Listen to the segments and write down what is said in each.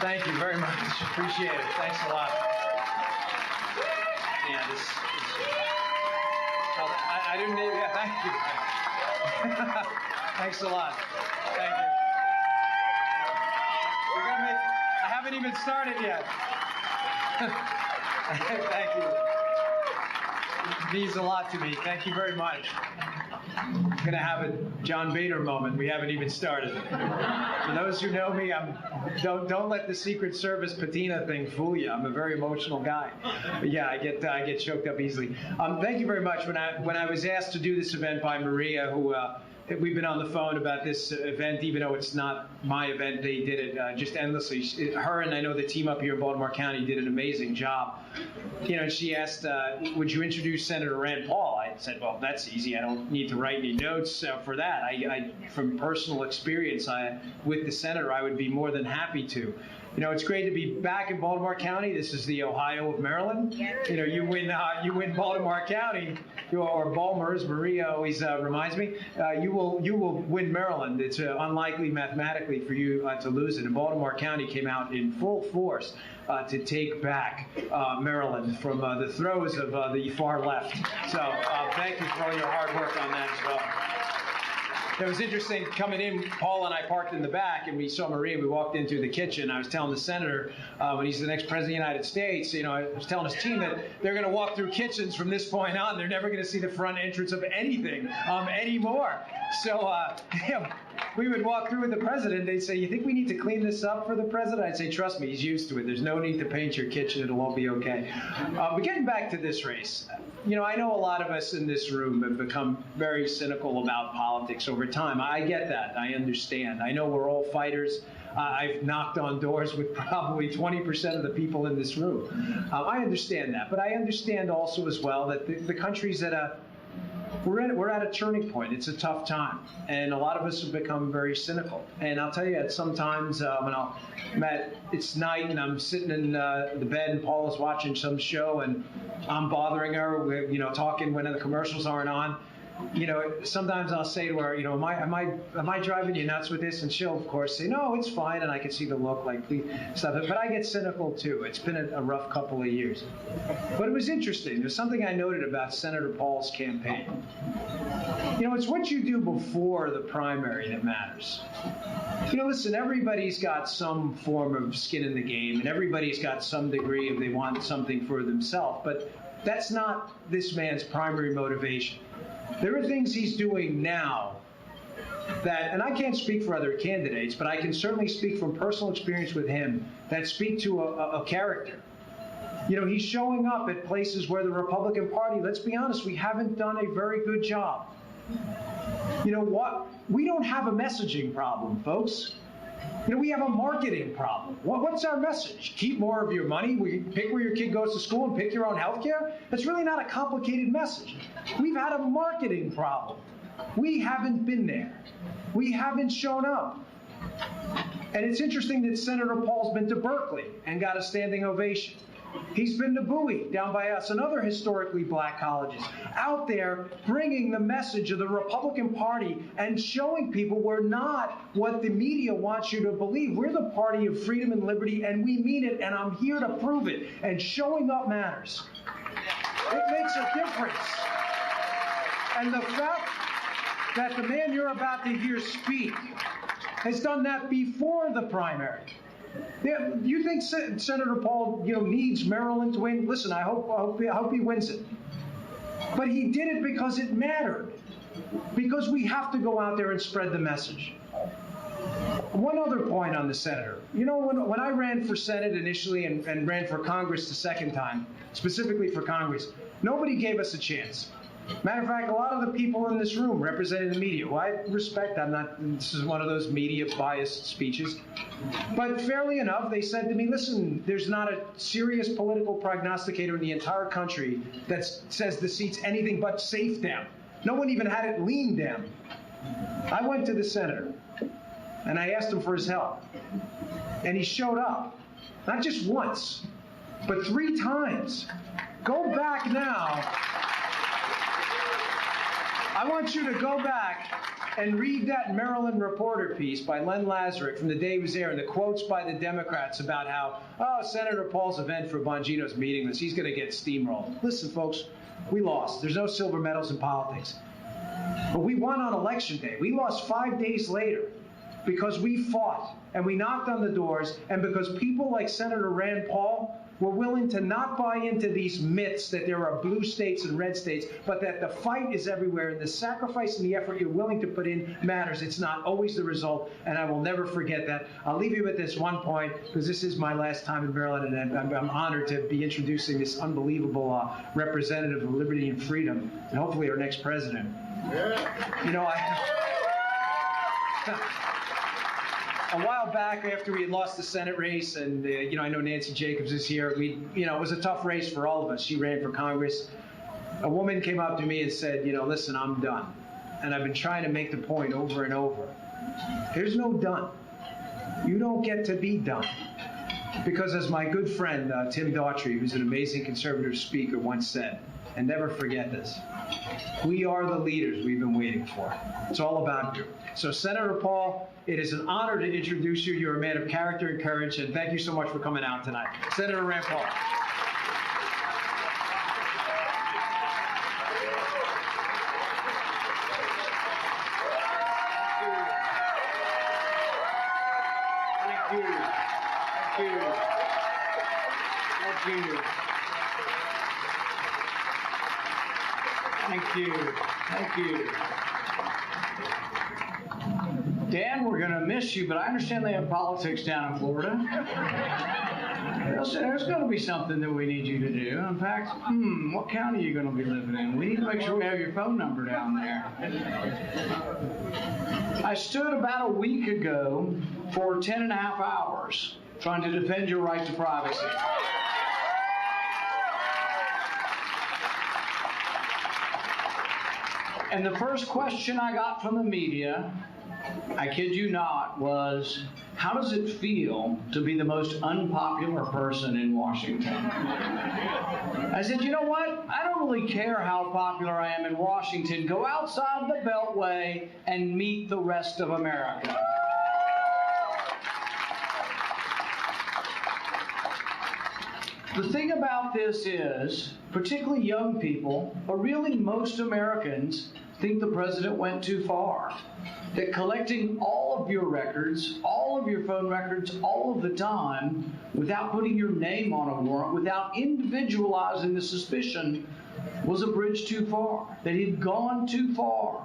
Thank you very much. Appreciate it. Thanks a lot. Yeah, I didn't need, yeah, thank you. Thanks a lot. Thank you. I haven't even started yet. Thank you. It means a lot to me. Thank you very much. I'm going to have a John Boehner moment. We haven't even started. For those who know me, don't let the Secret Service patina thing fool you. I'm a very emotional guy. But yeah, I get choked up easily. Thank you very much. When I was asked to do this event by Maria, who we've been on the phone about this event, even though it's not my event, they did it just endlessly. Her and I know the team up here in Baltimore County did an amazing job. You know, she asked, would you introduce Senator Rand Paul? I said, well, that's easy. I don't need to write any notes for that. From personal experience with the senator, I would be more than happy to. You know, it's great to be back in Baltimore County. This is the Ohio of Maryland. You know, you win Baltimore County, or Balmer, as Maria always reminds me. You will win Maryland. It's unlikely mathematically for you to lose it. And Baltimore County came out in full force to take back Maryland from the throes of the far left. So thank you for all your hard work on that as well. It was interesting coming in. Paul and I parked in the back, and we saw Maria. We walked into the kitchen. I was telling the senator when he's the next president of the United States, you know, I was telling his team that they're going to walk through kitchens from this point on. They're never going to see the front entrance of anything anymore. So we would walk through with the president. They'd say, "You think we need to clean this up for the president?" I'd say, "Trust me, he's used to it. There's no need to paint your kitchen. It'll all be okay." But getting back to this race, you know, I know a lot of us in this room have become very cynical about politics over time. I get that. I understand. I know we're all fighters. I've knocked on doors with probably 20% of the people in this room. I understand that. But I understand also as well that the country's we're at a turning point. It's a tough time. And a lot of us have become very cynical. And I'll tell you, sometimes it's night and I'm sitting in the bed and Paul is watching some show and I'm bothering her, we're, talking when the commercials aren't on. You know, sometimes I'll say to her, am I driving you nuts with this? And she'll, of course, say, no, it's fine. And I can see the look like, please stop it. But I get cynical, too. It's been a rough couple of years. But it was interesting. There's something I noted about Senator Paul's campaign. You know, it's what you do before the primary that matters. You know, listen, everybody's got some form of skin in the game, and everybody's got some degree of they want something for themselves. But that's not this man's primary motivation. There are things he's doing now that, and I can't speak for other candidates, but I can certainly speak from personal experience with him, that speak to a character. You know, he's showing up at places where the Republican Party, let's be honest, we haven't done a very good job. You know what? We don't have a messaging problem, folks. You know, we have a marketing problem. What's our message? Keep more of your money. Pick where your kid goes to school and pick your own health care? That's really not a complicated message. We've had a marketing problem. We haven't been there. We haven't shown up. And it's interesting that Senator Paul's been to Berkeley and got a standing ovation. He's been to Bowie, down by us, and other historically black colleges, out there bringing the message of the Republican Party and showing people we're not what the media wants you to believe. We're the party of freedom and liberty, and we mean it, and I'm here to prove it. And showing up matters. It makes a difference. And the fact that the man you're about to hear speak has done that before the primary. Yeah, you think Senator Paul, needs Maryland to win? Listen, I hope he wins it. But he did it because it mattered. Because we have to go out there and spread the message. One other point on the senator. You know, when I ran for Senate initially and ran for Congress the second time, specifically for Congress, nobody gave us a chance. Matter of fact, a lot of the people in this room representing the media, who I respect, this is one of those media-biased speeches, but fairly enough, they said to me, listen, there's not a serious political prognosticator in the entire country that says the seat's anything but safe down. No one even had it lean down. I went to the senator, and I asked him for his help, and he showed up, not just once, but 3 times. Go back now. I want you to go back and read that Maryland Reporter piece by Len Lazarick from the day he was there, and the quotes by the Democrats about how, Senator Paul's event for Bongino's meaningless. He's going to get steamrolled. Listen, folks, we lost. There's no silver medals in politics. But we won on Election Day. We lost 5 days later because we fought and we knocked on the doors, and because people like Senator Rand Paul were willing to not buy into these myths that there are blue states and red states, but that the fight is everywhere, and the sacrifice and the effort you're willing to put in matters. It's not always the result, and I will never forget that. I'll leave you with this one point, because this is my last time in Maryland, and I'm honored to be introducing this unbelievable representative of liberty and freedom, and hopefully our next president. Yeah. You know, a while back, after we had lost the Senate race, and I know Nancy Jacobs is here. It was a tough race for all of us. She ran for Congress. A woman came up to me and said, listen, I'm done. And I've been trying to make the point over and over. There's no done. You don't get to be done. Because as my good friend, Tim Daughtry, who's an amazing conservative speaker, once said, and never forget this, we are the leaders we've been waiting for. It's all about you. So, Senator Paul, it is an honor to introduce you. You're a man of character and courage, and thank you so much for coming out tonight. Senator Rand Paul. Thank you. Thank you. Thank you. Thank you. Thank you. Dan, we're going to miss you, but I understand they have politics down in Florida. There's going to be something that we need you to do. In fact, what county are you going to be living in? We need to make sure we have your phone number down there. I stood about a week ago for 10 and a half hours trying to defend your right to privacy. And the first question I got from the media, I kid you not, was, how does it feel to be the most unpopular person in Washington? I said, you know what? I don't really care how popular I am in Washington. Go outside the Beltway and meet the rest of America. The thing about this is, particularly young people, but really most Americans, think the president went too far. That collecting all of your records, all of your phone records, all of the time, without putting your name on a warrant, without individualizing the suspicion, was a bridge too far. That he'd gone too far.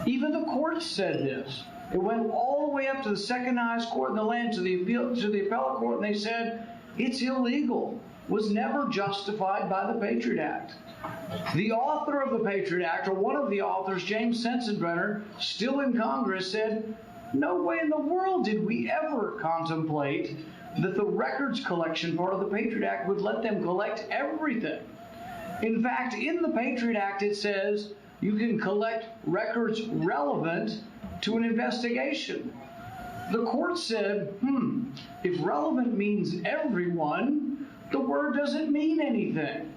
Even the courts said this. It went all the way up to the second highest court in the land, to the appellate court, and they said, it's illegal, was never justified by the Patriot Act. The author of the Patriot Act, or one of the authors, James Sensenbrenner, still in Congress, said, no way in the world did we ever contemplate that the records collection part of the Patriot Act would let them collect everything. In fact, in the Patriot Act, it says you can collect records relevant to an investigation. The court said, if relevant means everyone, the word doesn't mean anything.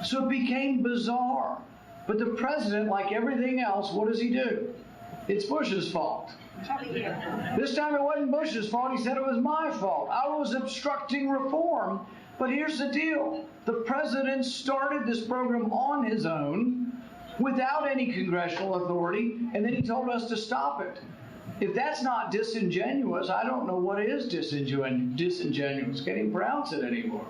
So it became bizarre. But the president, like everything else, what does he do? It's Bush's fault. This time it wasn't Bush's fault. He said it was my fault. I was obstructing reform. But here's the deal. The president started this program on his own without any congressional authority, and then he told us to stop it. If that's not disingenuous, I don't know what is disingenuous. Can't even pronounce it anymore.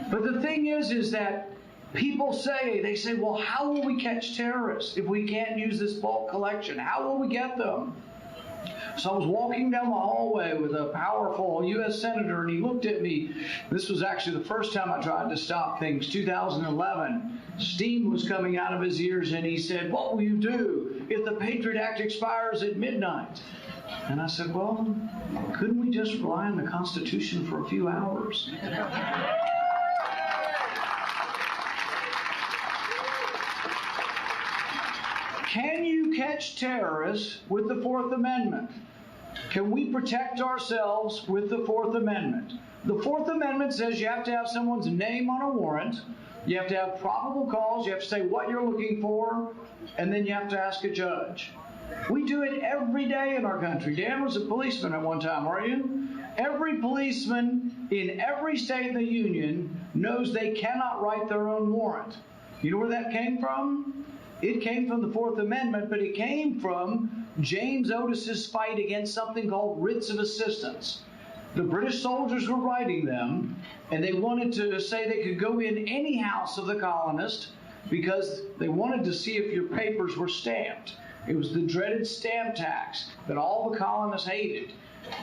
But the thing is that people say, well, how will we catch terrorists if we can't use this bulk collection? How will we get them? So I was walking down the hallway with a powerful U.S. Senator, and he looked at me. This was actually the first time I tried to stop things, 2011. Steam was coming out of his ears, and he said, what will you do if the Patriot Act expires at midnight? And I said, well, couldn't we just rely on the Constitution for a few hours? Can you catch terrorists with the Fourth Amendment? Can we protect ourselves with the Fourth Amendment? The Fourth Amendment says you have to have someone's name on a warrant. You have to have probable cause. You have to say what you're looking for, and then you have to ask a judge. We do it every day in our country. Dan was a policeman at one time, weren't you? Every policeman in every state in the union knows they cannot write their own warrant. You know where that came from? It came from the Fourth Amendment, but it came from James Otis's fight against something called writs of assistance. The British soldiers were writing them, and they wanted to say they could go in any house of the colonist because they wanted to see if your papers were stamped. It was the dreaded stamp tax that all the colonists hated.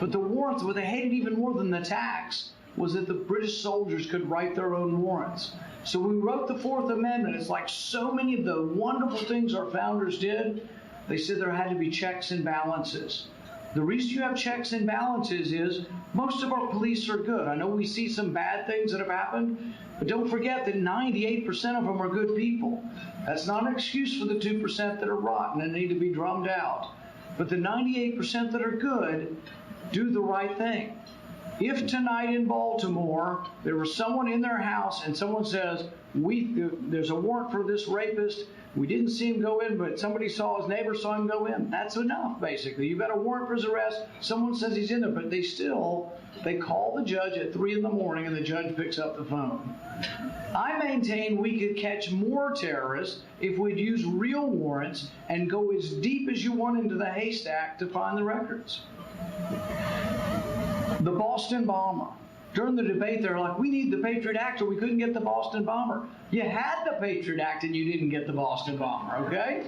But the warrants, what they hated even more than the tax, was that the British soldiers could write their own warrants. So we wrote the Fourth Amendment. It's like so many of the wonderful things our founders did. They said there had to be checks and balances. The reason you have checks and balances is most of our police are good. I know we see some bad things that have happened, but don't forget that 98% of them are good people. That's not an excuse for the 2% that are rotten and need to be drummed out. But the 98% that are good do the right thing. If tonight in Baltimore there was someone in their house and someone says, there's a warrant for this rapist, we didn't see him go in, but somebody saw his neighbor saw him go in, that's enough, basically. You've got a warrant for his arrest, someone says he's in there, but they call the judge at 3 in the morning and the judge picks up the phone. I maintain we could catch more terrorists if we'd use real warrants and go as deep as you want into the haystack to find the records. The Boston bomber. During the debate, they're like, we need the Patriot Act or we couldn't get the Boston bomber. You had the Patriot Act and you didn't get the Boston bomber, okay?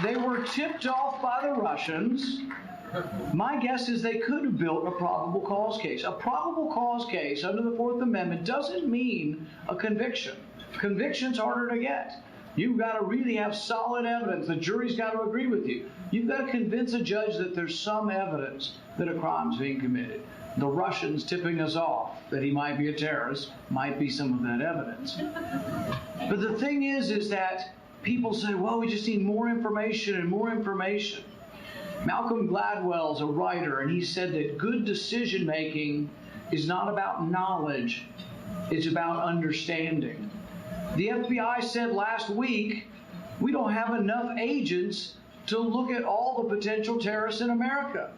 They were tipped off by the Russians. My guess is they could have built a probable cause case. A probable cause case under the Fourth Amendment doesn't mean a conviction. Conviction's harder to get. You've got to really have solid evidence. The jury's got to agree with you. You've got to convince a judge that there's some evidence that a crime's being committed. The Russians tipping us off that he might be a terrorist might be some of that evidence. But the thing is that people say, well, we just need more information and more information. Malcolm Gladwell's a writer, and he said that good decision-making is not about knowledge, it's about understanding. The FBI said last week, we don't have enough agents to look at all the potential terrorists in America.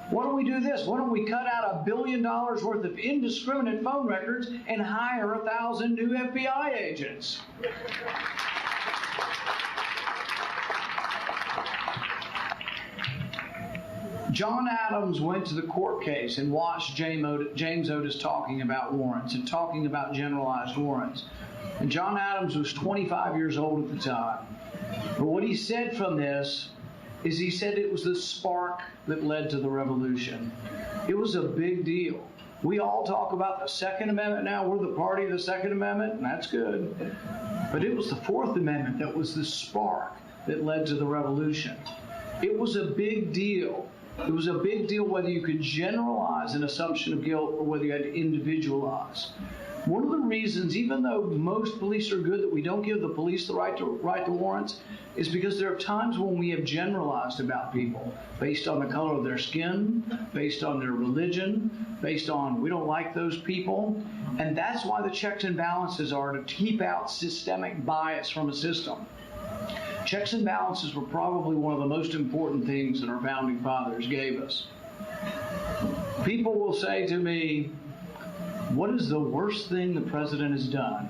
Why don't we do this? Why don't we cut out $1 billion worth of indiscriminate phone records and hire 1,000 new FBI agents? John Adams went to the court case and watched James Otis talking about warrants and talking about generalized warrants. And John Adams was 25 years old at the time. But what he said from this is he said it was the spark that led to the revolution. It was a big deal. We all talk about the Second Amendment now. We're the party of the Second Amendment, and that's good. But it was the Fourth Amendment that was the spark that led to the revolution. It was a big deal. It was a big deal whether you could generalize an assumption of guilt or whether you had to individualize. One of the reasons, even though most police are good, that we don't give the police the right to write the warrants is because there are times when we have generalized about people based on the color of their skin, based on their religion, based on we don't like those people. And that's why the checks and balances are to keep out systemic bias from a system. Checks and balances were probably one of the most important things that our founding fathers gave us. People will say to me, what is the worst thing the president has done?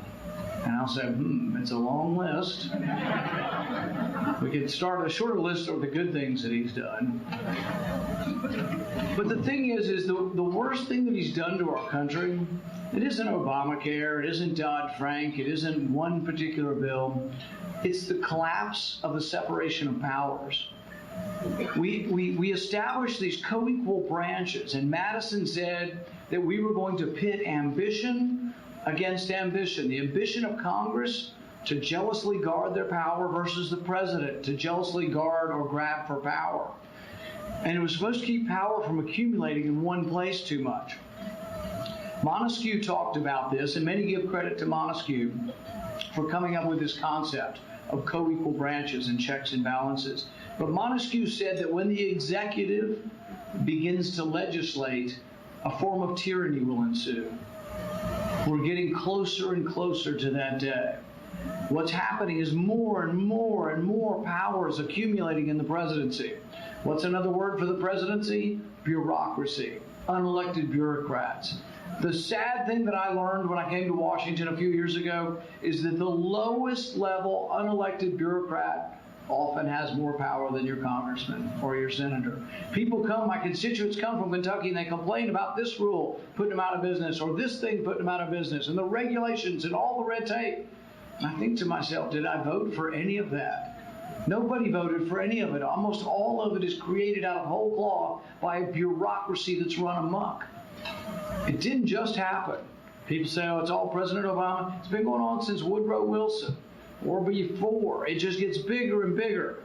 And I'll say, it's a long list. We could start a shorter list of the good things that he's done. But the thing is the worst thing that he's done to our country, it isn't Obamacare, it isn't Dodd-Frank, it isn't one particular bill. It's the collapse of the separation of powers. We established these co-equal branches, and Madison said that we were going to pit ambition against ambition. The ambition of Congress to jealously guard their power versus the president to jealously guard or grab for power. And it was supposed to keep power from accumulating in one place too much. Montesquieu talked about this, and many give credit to Montesquieu for coming up with this concept of co-equal branches and checks and balances. But Montesquieu said that when the executive begins to legislate, a form of tyranny will ensue. We're getting closer and closer to that day. What's happening is more and more and more power is accumulating in the presidency. What's another word for the presidency? Bureaucracy, unelected bureaucrats. The sad thing that I learned when I came to Washington a few years ago is that the lowest level unelected bureaucrat often has more power than your congressman or your senator. People come, my constituents come from Kentucky, and they complain about this rule putting them out of business, or this thing putting them out of business, and the regulations and all the red tape. And I think to myself, did I vote for any of that? Nobody voted for any of it. Almost all of it is created out of whole cloth by a bureaucracy that's run amok. It didn't just happen. People say, oh, it's all President Obama. It's been going on since Woodrow Wilson or before. It just gets bigger and bigger.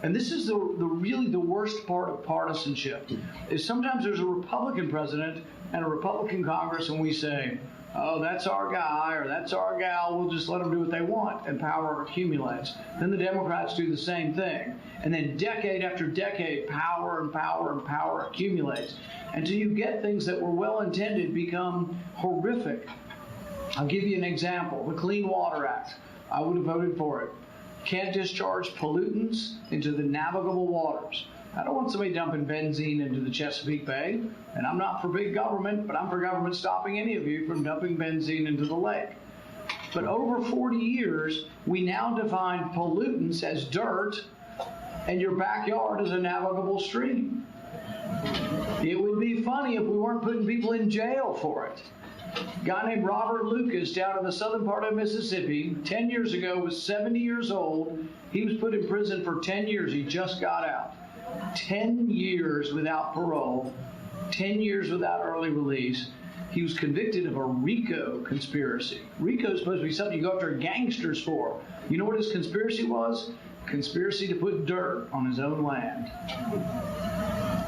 And this is really the worst part of partisanship, is sometimes there's a Republican president and a Republican Congress, and we say, oh, that's our guy or that's our gal, we'll just let them do what they want, and power accumulates. Then the Democrats do the same thing. And then decade after decade, power and power and power accumulates until you get things that were well-intended become horrific. I'll give you an example. The Clean Water Act. I would have voted for it. Can't discharge pollutants into the navigable waters. I don't want somebody dumping benzene into the Chesapeake Bay, and I'm not for big government, but I'm for government stopping any of you from dumping benzene into the lake. But over 40 years, we now define pollutants as dirt, and your backyard is a navigable stream. It would be funny if we weren't putting people in jail for it. A guy named Robert Lucas down in the southern part of Mississippi, 10 years ago, was 70 years old. He was put in prison for 10 years. He just got out. 10 years without parole, 10 years without early release. He was convicted of a RICO conspiracy. RICO is supposed to be something you go after gangsters for. You know what his conspiracy was? Conspiracy to put dirt on his own land.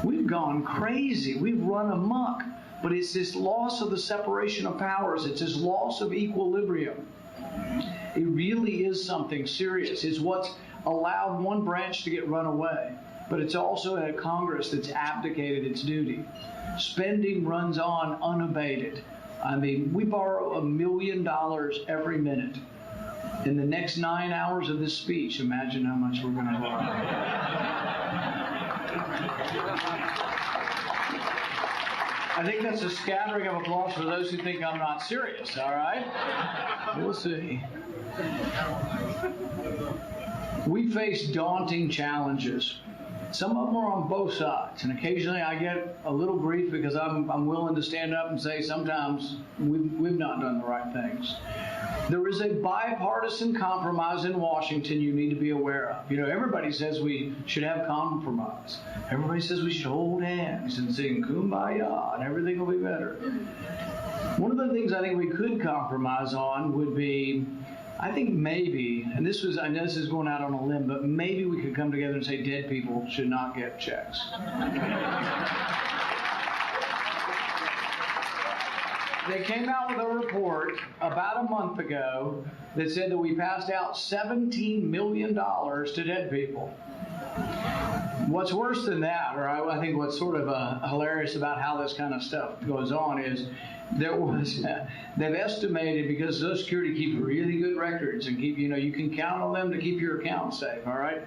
We've gone crazy. We've run amok. But it's this loss of the separation of powers. It's this loss of equilibrium. It really is something serious. It's what's allowed one branch to get run away. But it's also a Congress that's abdicated its duty. Spending runs on unabated. I mean, we borrow $1 million every minute. In the next 9 hours of this speech, imagine how much we're going to borrow. I think that's a scattering of applause for those who think I'm not serious, all right? We'll see. We face daunting challenges. Some of them are on both sides, and occasionally I get a little grief because I'm willing to stand up and say sometimes we've not done the right things. There is a bipartisan compromise in Washington you need to be aware of. You know, everybody says we should have compromise. Everybody says we should hold hands and sing Kumbaya and everything will be better. One of the things I think we could compromise on would be, I think maybe, and I know this is going out on a limb, but maybe we could come together and say dead people should not get checks. They came out with a report about a month ago that said that we passed out $17 million to dead people. What's worse than that, or I think what's sort of hilarious about how this kind of stuff goes on is they've estimated, because Social Security keeps really good records and you can count on them to keep your account safe, all right?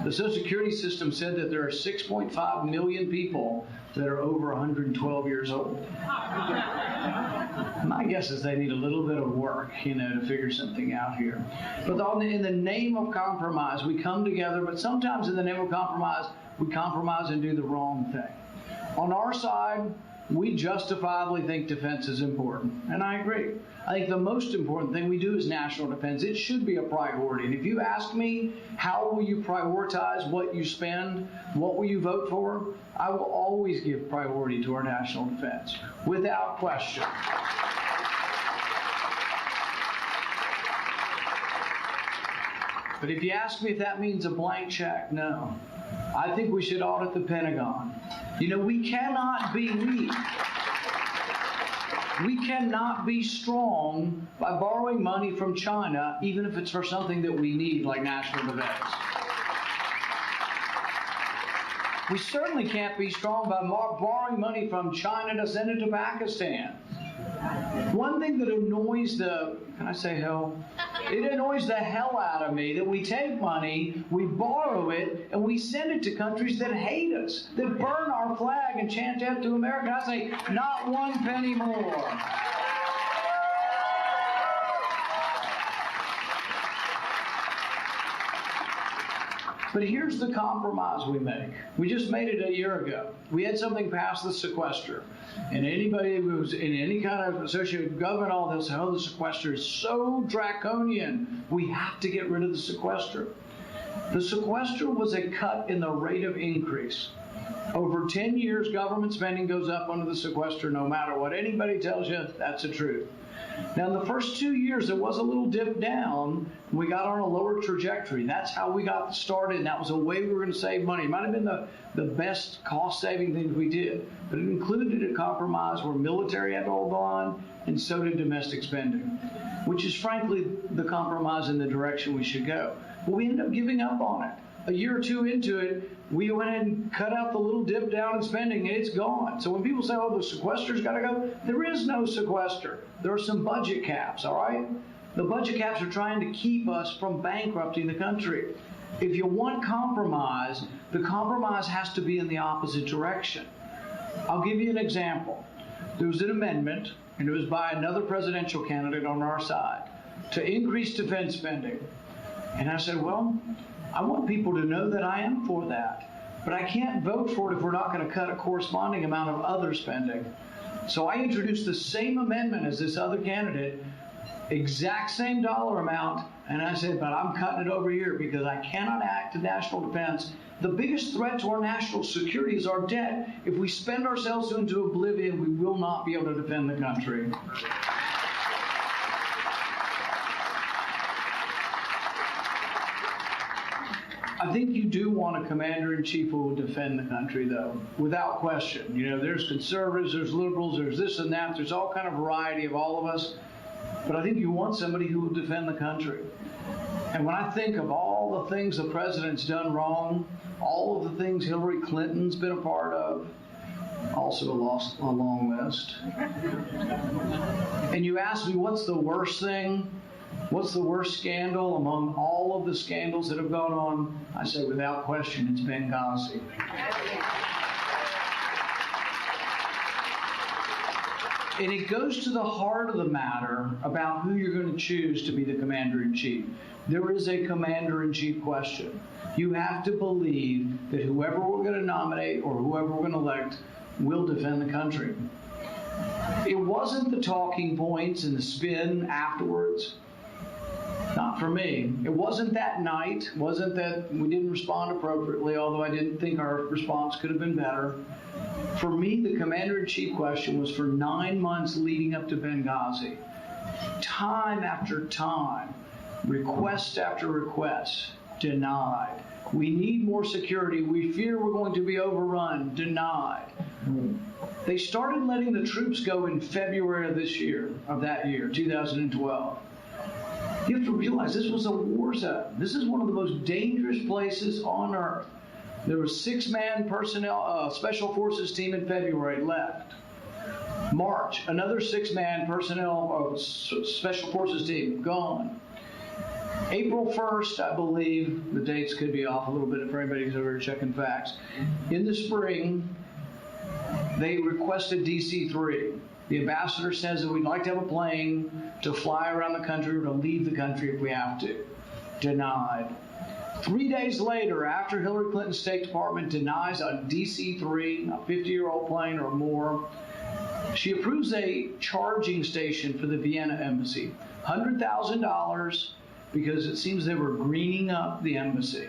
The Social Security system said that there are 6.5 million people that are over 112 years old. My guess is they need a little bit of work, to figure something out here. But in the name of compromise, we come together, but sometimes in the name of compromise, we compromise and do the wrong thing. On our side, we justifiably think defense is important, and I agree. I think the most important thing we do is national defense. It should be a priority. And if you ask me, how will you prioritize what you spend? What will you vote for? I will always give priority to our national defense, without question. But if you ask me if that means a blank check, no. I think we should audit the Pentagon. We cannot be weak. We cannot be strong by borrowing money from China, even if it's for something that we need, like national defense. We certainly can't be strong by borrowing money from China to send it to Pakistan. One thing that annoys can I say hell? It annoys the hell out of me that we take money, we borrow it, and we send it to countries that hate us, that burn our flag and chant death to America. I say, not one penny more. But here's the compromise we make. We just made it a year ago. We had something past the sequester. And anybody who's in any kind of associated government, all they'll say, oh, the sequester is so draconian. We have to get rid of the sequester. The sequester was a cut in the rate of increase. Over 10 years, government spending goes up under the sequester no matter what anybody tells you. That's the truth. Now, in the first 2 years, there was a little dip down. We got on a lower trajectory. That's how we got started, and that was a way we were going to save money. It might have been the best cost-saving thing we did, but it included a compromise where military had to hold on, and so did domestic spending, which is, frankly, the compromise in the direction we should go. But we ended up giving up on it. A year or two into it, we went ahead and cut out the little dip down in spending, and it's gone. So when people say, oh, the sequester's got to go, there is no sequester. There are some budget caps, all right? The budget caps are trying to keep us from bankrupting the country. If you want compromise, the compromise has to be in the opposite direction. I'll give you an example. There was an amendment, and it was by another presidential candidate on our side, to increase defense spending. And I said, well, I want people to know that I am for that. But I can't vote for it if we're not going to cut a corresponding amount of other spending. So I introduced the same amendment as this other candidate, exact same dollar amount, and I said, but I'm cutting it over here because I cannot act in national defense. The biggest threat to our national security is our debt. If we spend ourselves into oblivion, we will not be able to defend the country. I think you do want a commander-in-chief who will defend the country, though, without question. You know, there's conservatives, there's liberals, there's this and that. There's all kind of variety of all of us. But I think you want somebody who will defend the country. And when I think of all the things the president's done wrong, all of the things Hillary Clinton's been a part of, also a long list. And you ask me, what's the worst thing? What's the worst scandal among all of the scandals that have gone on? I say, without question, it's Benghazi. And it goes to the heart of the matter about who you're going to choose to be the commander-in-chief. There is a commander-in-chief question. You have to believe that whoever we're going to nominate or whoever we're going to elect will defend the country. It wasn't the talking points and the spin afterwards. Not for me. It wasn't that night. It wasn't that we didn't respond appropriately, although I didn't think our response could have been better. For me, the commander-in-chief question was for 9 months leading up to Benghazi. Time after time, request after request, denied. We need more security. We fear we're going to be overrun, denied. They started letting the troops go in February of that year, 2012. You have to realize this was a war zone. This is one of the most dangerous places on earth. There was 6-man personnel, special forces team in February left. March, another 6-man personnel, special forces team gone. April 1st, I believe, the dates could be off a little bit for anybody who's over checking facts. In the spring, they requested DC-3. The ambassador says that we'd like to have a plane to fly around the country or to leave the country if we have to. Denied. 3 days later, after Hillary Clinton's State Department denies a DC-3, a 50-year-old plane or more, she approves a charging station for the Vienna embassy. $100,000 because it seems they were greening up the embassy.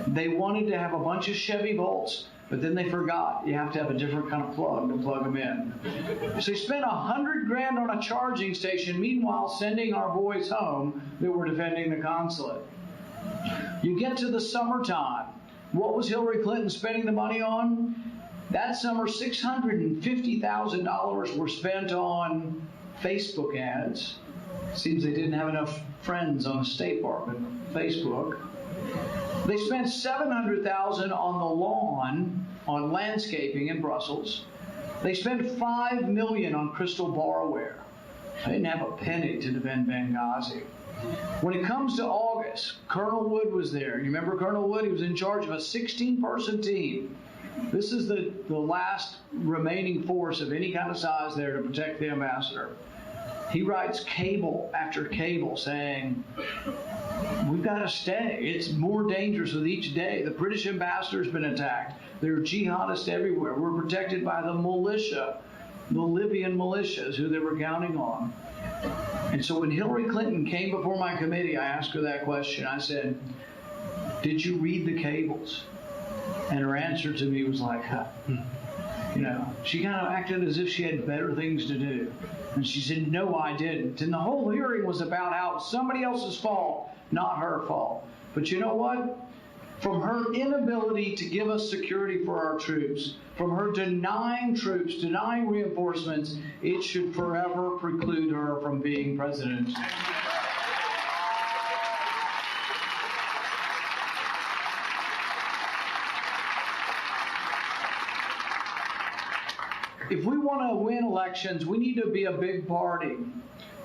They wanted to have a bunch of Chevy Volts, but then they forgot you have to have a different kind of plug to plug them in. So they spent $100,000 on a charging station, meanwhile sending our boys home that were defending the consulate. You get to the summertime. What was Hillary Clinton spending the money on? That summer, $650,000 were spent on Facebook ads. Seems they didn't have enough friends on the State Department Facebook. They spent $700,000 on the lawn, on landscaping in Brussels. They spent $5 million on crystal barware. I didn't have a penny to defend Benghazi. When it comes to August, Colonel Wood was there. You remember Colonel Wood? He was in charge of a 16-person team. This is the last remaining force of any kind of size there to protect the ambassador. He writes cable after cable saying, we've got to stay. It's more dangerous with each day. The British ambassador's been attacked. There are jihadists everywhere. We're protected by the militia, the Libyan militias who they were counting on. And so when Hillary Clinton came before my committee, I asked her that question. I said, did you read the cables? And her answer to me was like, you know, she kind of acted as if she had better things to do. And she said, no, I didn't. And the whole hearing was about how it was somebody else's fault, not her fault. But you know what? From her inability to give us security for our troops, from her denying troops, denying reinforcements, it should forever preclude her from being president. If we want to win elections, we need to be a big party.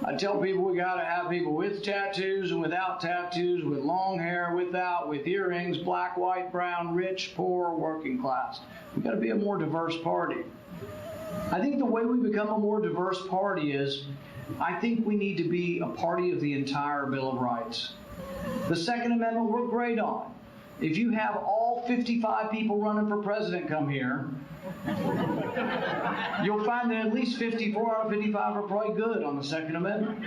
I tell people we got to have people with tattoos and without tattoos, with long hair, without, with earrings, black, white, brown, rich, poor, working class. We got to be a more diverse party. I think the way we become a more diverse party is, I think we need to be a party of the entire Bill of Rights. The Second Amendment we're great on. If you have all 55 people running for president come here, you'll find that at least 54 out of 55 are probably good on the Second Amendment.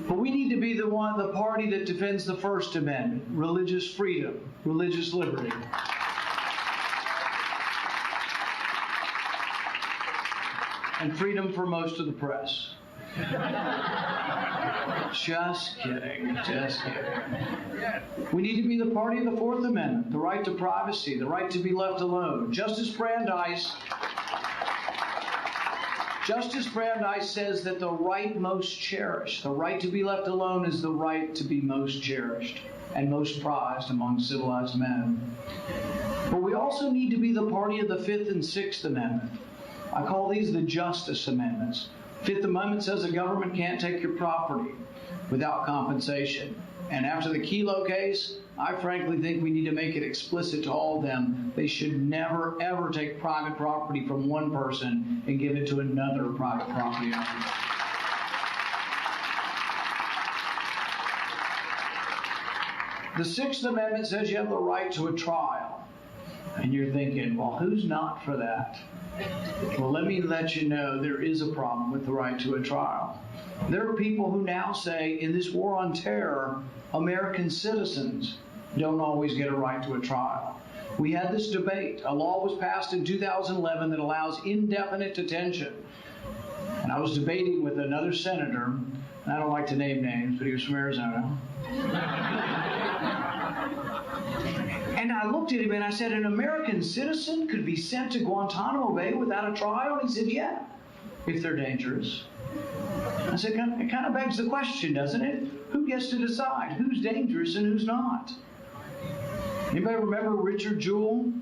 But we need to be the party that defends the First Amendment, religious freedom, religious liberty. And freedom for most of the press. Just kidding, just kidding. We need to be the party of the Fourth Amendment, the right to privacy, the right to be left alone. Justice Brandeis says that the right most cherished, the right to be left alone is the right to be most cherished and most prized among civilized men. But we also need to be the party of the Fifth and Sixth Amendment. I call these the Justice Amendments. Fifth Amendment says the government can't take your property without compensation. And after the Kelo case, I frankly think we need to make it explicit to all of them. They should never, ever take private property from one person and give it to another private property owner. The Sixth Amendment says you have the right to a trial. And you're thinking, well, who's not for that? Well, let me let you know there is a problem with the right to a trial. There are people who now say in this war on terror, American citizens don't always get a right to a trial. We had this debate. A law was passed in 2011 that allows indefinite detention. And I was debating with another senator, and I don't like to name names, but he was from Arizona. And I looked at him and I said, an American citizen could be sent to Guantanamo Bay without a trial? And he said, yeah, if they're dangerous. I said, it kind of begs the question, doesn't it? Who gets to decide who's dangerous and who's not? Anybody remember Richard Jewell?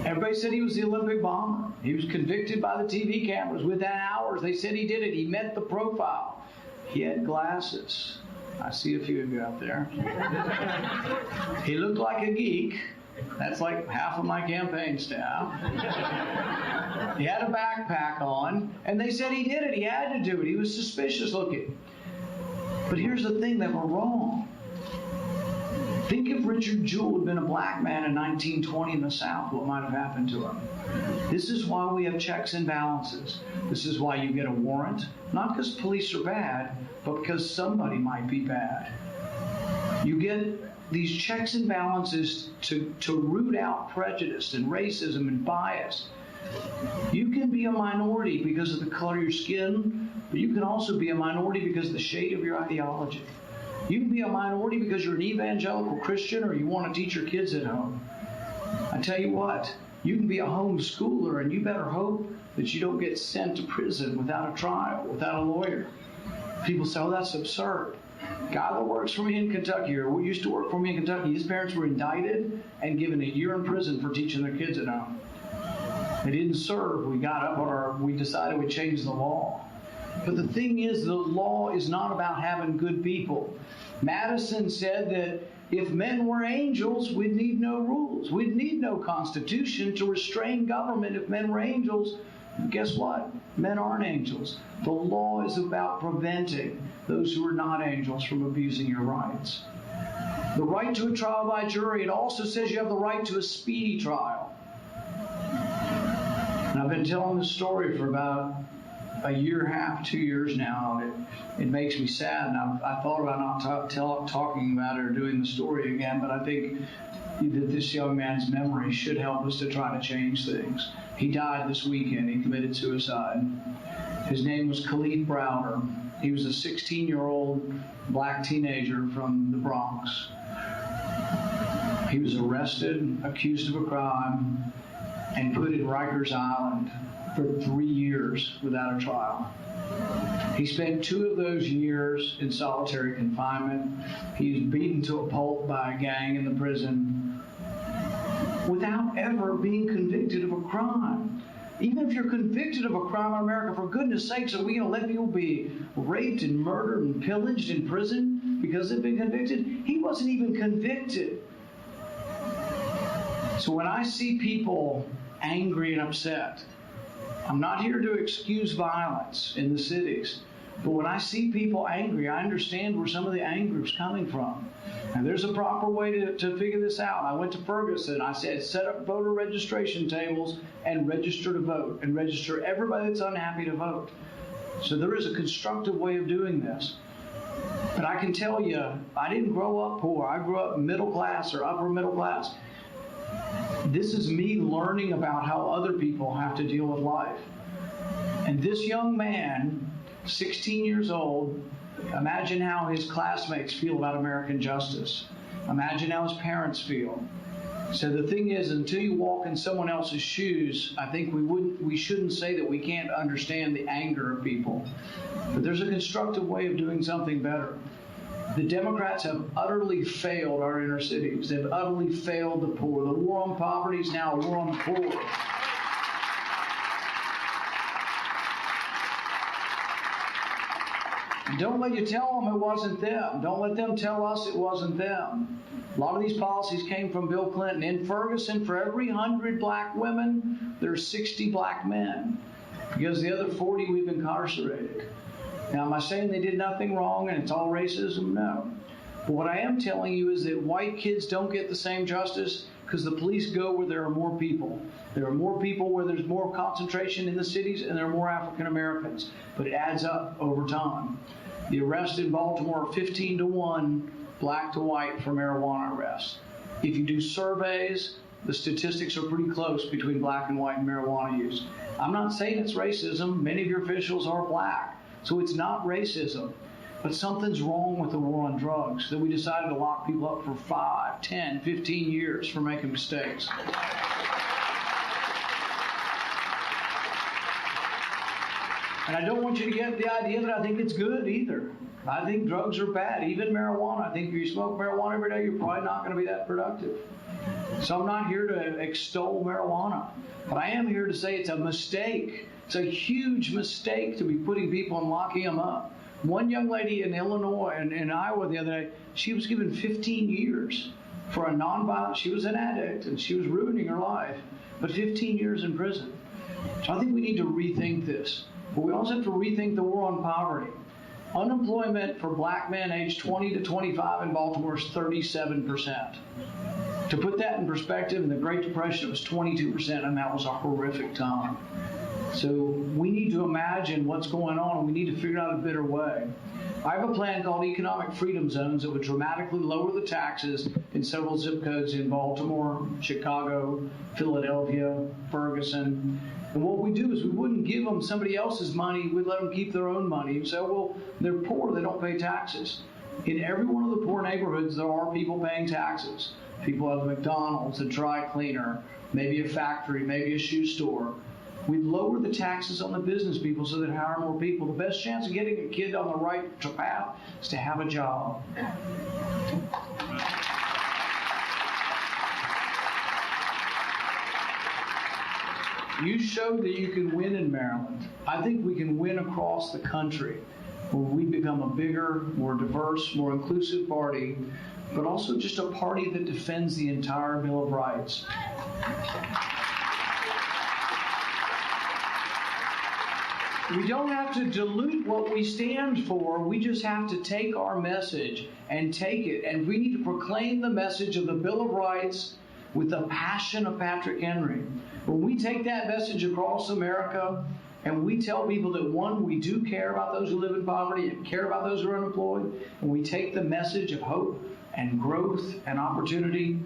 Everybody said he was the Olympic bomber. He was convicted by the TV cameras. Within hours, they said he did it. He met the profile. He had glasses. I see a few of you out there. He looked like a geek. That's like half of my campaign staff. He had a backpack on, and they said he did it. He had to do it. He was suspicious looking. But here's the thing that we're wrong. Think if Richard Jewell had been a black man in 1920 in the South, what might have happened to him? This is why we have checks and balances. This is why you get a warrant, not because police are bad, but because somebody might be bad. You get these checks and balances to root out prejudice and racism and bias. You can be a minority because of the color of your skin, but you can also be a minority because of the shade of your ideology. You can be a minority because you're an evangelical Christian or you want to teach your kids at home. I tell you what, you can be a homeschooler and you better hope that you don't get sent to prison without a trial, without a lawyer. People say, oh, that's absurd. A guy that works for me in Kentucky, or used to work for me in Kentucky, his parents were indicted and given a year in prison for teaching their kids at home. They didn't serve. We decided we'd change the law. But the thing is, the law is not about having good people. Madison said that if men were angels, we'd need no rules. We'd need no constitution to restrain government if men were angels. And guess what? Men aren't angels. The law is about preventing those who are not angels from abusing your rights. The right to a trial by jury, it also says you have the right to a speedy trial. And I've been telling this story for about a year and a half, 2 years now. It makes me sad, and I thought about not talking about it or doing the story again, but I think that this young man's memory should help us to try to change things. He died this weekend. He committed suicide. His name was Khalid Browder. He was a 16-year-old black teenager from the Bronx. He was arrested, accused of a crime, and put in Rikers Island for 3 years without a trial. He spent 2 of those years in solitary confinement. He was beaten to a pulp by a gang in the prison without ever being convicted of a crime. Even if you're convicted of a crime in America, for goodness sakes, are we going to let people be raped and murdered and pillaged in prison because they've been convicted? He wasn't even convicted. So when I see people angry and upset, I'm not here to excuse violence in the cities, but when I see people angry, I understand where some of the anger is coming from. And there's a proper way to figure this out. I went to Ferguson. I said, set up voter registration tables and register to vote, and register everybody that's unhappy to vote. So there is a constructive way of doing this. But I can tell you, I didn't grow up poor. I grew up middle class or upper middle class. This is me learning about how other people have to deal with life. And this young man, 16 years old, imagine how his classmates feel about American justice. Imagine how his parents feel. So the thing is, until you walk in someone else's shoes, I think we shouldn't say that we can't understand the anger of people. But there's a constructive way of doing something better. The Democrats have utterly failed our inner cities. They've utterly failed the poor. The war on poverty is now a war on the poor. And don't let you tell them it wasn't them. Don't let them tell us it wasn't them. A lot of these policies came from Bill Clinton. In Ferguson, for every 100 black women, there are 60 black men, because the other 40 we've incarcerated. Now, am I saying they did nothing wrong and it's all racism? No. But what I am telling you is that white kids don't get the same justice because the police go where there are more people. There are more people where there's more concentration in the cities, and there are more African Americans. But it adds up over time. The arrests in Baltimore are 15-1 black to white for marijuana arrests. If you do surveys, the statistics are pretty close between black and white marijuana use. I'm not saying it's racism. Many of your officials are black. So it's not racism. But something's wrong with the war on drugs, that we decided to lock people up for 5, 10, 15 years for making mistakes. And I don't want you to get the idea that I think it's good either. I think drugs are bad, even marijuana. I think if you smoke marijuana every day, you're probably not going to be that productive. So I'm not here to extol marijuana, but I am here to say it's a mistake. It's a huge mistake to be putting people and locking them up. One young lady in Illinois and in Iowa the other day, she was given 15 years for a nonviolent. She was an addict and she was ruining her life, but 15 years in prison. So I think we need to rethink this. But we also have to rethink the war on poverty. Unemployment for black men aged 20 to 25 in Baltimore is 37%. To put that in perspective, in the Great Depression, it was 22%, and that was a horrific time. So we need to imagine what's going on, and we need to figure out a better way. I have a plan called Economic Freedom Zones that would dramatically lower the taxes in several zip codes in Baltimore, Chicago, Philadelphia, Ferguson. And what we do is we wouldn't give them somebody else's money. We'd let them keep their own money. And so, well, they're poor. They don't pay taxes. In every one of the poor neighborhoods, there are people paying taxes. People have a McDonald's, a dry cleaner, maybe a factory, maybe a shoe store. We lower the taxes on the business people so they hire more people. The best chance of getting a kid on the right path is to have a job. You showed that you can win in Maryland. I think we can win across the country where we become a bigger, more diverse, more inclusive party, but also just a party that defends the entire Bill of Rights. We don't have to dilute what we stand for. We just have to take our message and take it. And we need to proclaim the message of the Bill of Rights with the passion of Patrick Henry. When we take that message across America and we tell people that, one, we do care about those who live in poverty and care about those who are unemployed, and we take the message of hope and growth and opportunity,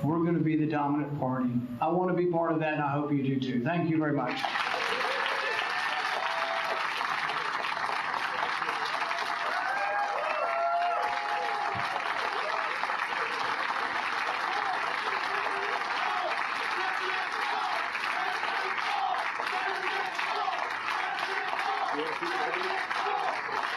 we're going to be the dominant party. I want to be part of that, and I hope you do too. Thank you very much.